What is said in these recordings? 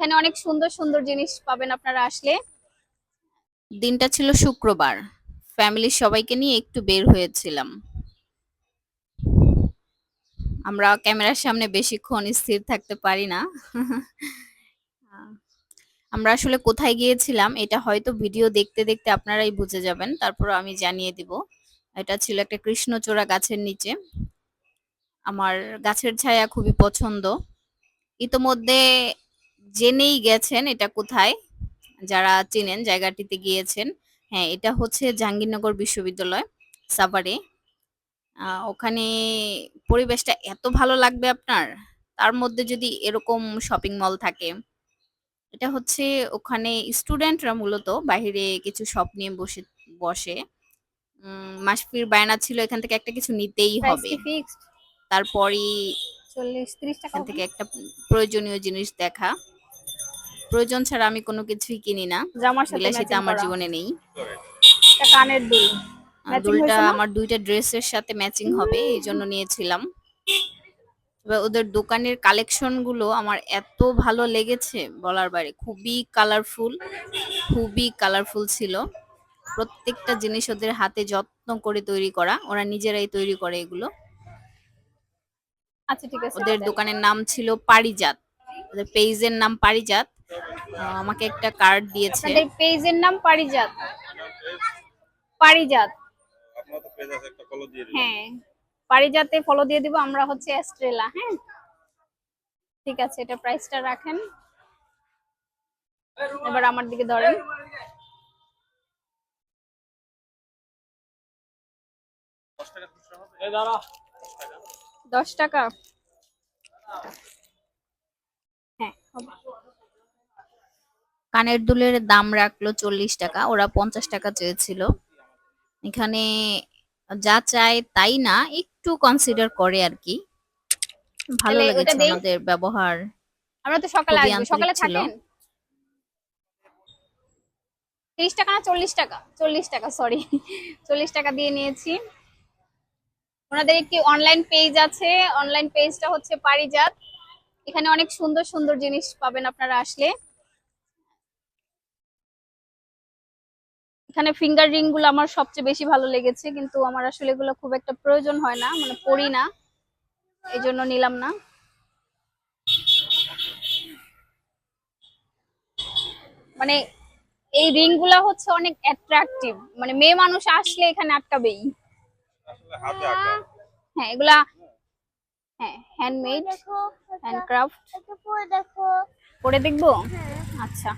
এখানে অনেক সুন্দর সুন্দর জিনিস পাবেন আপনারা আসলে। দিনটা ছিল শুক্রবার। ফ্যামিলির সবাইকে নিয়ে একটু বের হয়েছিলাম। আমরা ক্যামেরার সামনে বেশিক্ষণ স্থির থাকতে পারি না। আমরা আসলে কোথায় গিয়েছিলাম এটা হয়তো ভিডিও দেখতে দেখতে আপনারাই বুঝে যাবেন, তারপর আমি জানিয়ে দিব। এটা ছিল একটা কৃষ্ণচূড়া গাছের নিচে। আমার গাছের ছায়া খুবই পছন্দ। ইতোমধ্যে জেনেই গেছেন এটা কোথায়, যারা চেনেন জায়গাটিতে গিয়েছেন। হ্যাঁ, এটা হচ্ছে জাহাঙ্গীরনগর বিশ্ববিদ্যালয়, সাভারে। ওখানে পরিবেশটা এত ভালো লাগবে আপনার। তার মধ্যে যদি এরকম শপিং মল থাকে, এটা হচ্ছে ওখানে স্টুডেন্টরা মূলত বাহিরে কিছু শপ নিয়ে বসে বসে। মাসফির বায়না ছিল এখান থেকে একটা কিছু নিতেই প্রাইস হবে। কি ফিক্সড? তারপরই 40-30 টাকা এখান হবে। থেকে একটা প্রয়োজনীয় জিনিস দেখা। প্রয়োজন ছাড়া আমি কোনো কিছুই কিনি না। জামার সাথে বিলাসিতা ম্যাচিং আমার করা জীবনে নেই। একটা কানের দুল ম্যাচিং দুলটা হয়েছে না? আমার ২ টা ড্রেসের সাথে ম্যাচিং হবে এইজন্য নিয়েছিলাম। তবে ওদের দোকানের কালেকশন গুলো আমার এত ভালো লেগেছে বলার বাইরে। খুবই কালারফুল ছিল। প্রত্যেকটা জিনিস ওদের হাতে যত্ন করে তৈরি করা। ওরা নিজেরাই তৈরি করে এগুলো। আচ্ছা ঠিক আছে ওদের দেন। দোকানের নাম ছিল পারিজাত। ওদের পেজের নাম পারিজাত। আমাকে একটা কার্ড দিয়েছে। আপনাদের পেজের নাম পারিজাত? পারিজাত। হ্যাঁ, পারিজাতে ফলো দিয়ে দিব। আমরা হচ্ছে এস্ট্রেলা। হ্যাঁ ঠিক আছে, এটা প্রাইসটা রাখেন। এবার আমার দিকে ধরেন। এই দাঁড়া। 10 টাকা? হ্যাঁ হবে। কানের দুলের দাম রাখলো ৪০ টাকা, ওরা ৫০ টাকা চেয়েছিল। এখানে যা চায় তাই না, একটু কনসিডার করে আর কি। ভালো তাহলে ওইটা লেগেছে দেই। ওনাদের ব্যবহার। আমরা তো সকালে খুবই আসবো, আন্তরিক সকালে ছিল। থাকেন? 30 টাকা না 40 টাকা? 40 টাকা, সরি। 40 টাকা দিয়ে নিয়েছি। ওনাদের একটি অনলাইন পেজ আছে, অনলাইন পেজটা হচ্ছে পারিজাত। এখানে অনেক সুন্দর সুন্দর জিনিস পাবেন আপনারা আসলে। এখানে ফিঙ্গার রিং গুলো আমার সবচেয়ে বেশি ভালো লেগেছে, কিন্তু আমার আসলে এগুলো খুব একটা প্রয়োজন হয় না, মানে পরি না, এই জন্য নিলাম না। মানে এই রিং গুলা হচ্ছে অনেক অ্যাট্রাকটিভ, মানে মেয়ে মানুষ আসলে এখানে আটকাবেই। হ্যাঁ এগুলা, হ্যাঁ হ্যান্ডমেড, হ্যান্ডক্রাফট। পরে দেখবো। আচ্ছা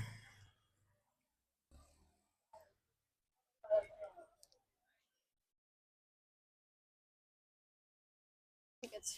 ঠিক আছে।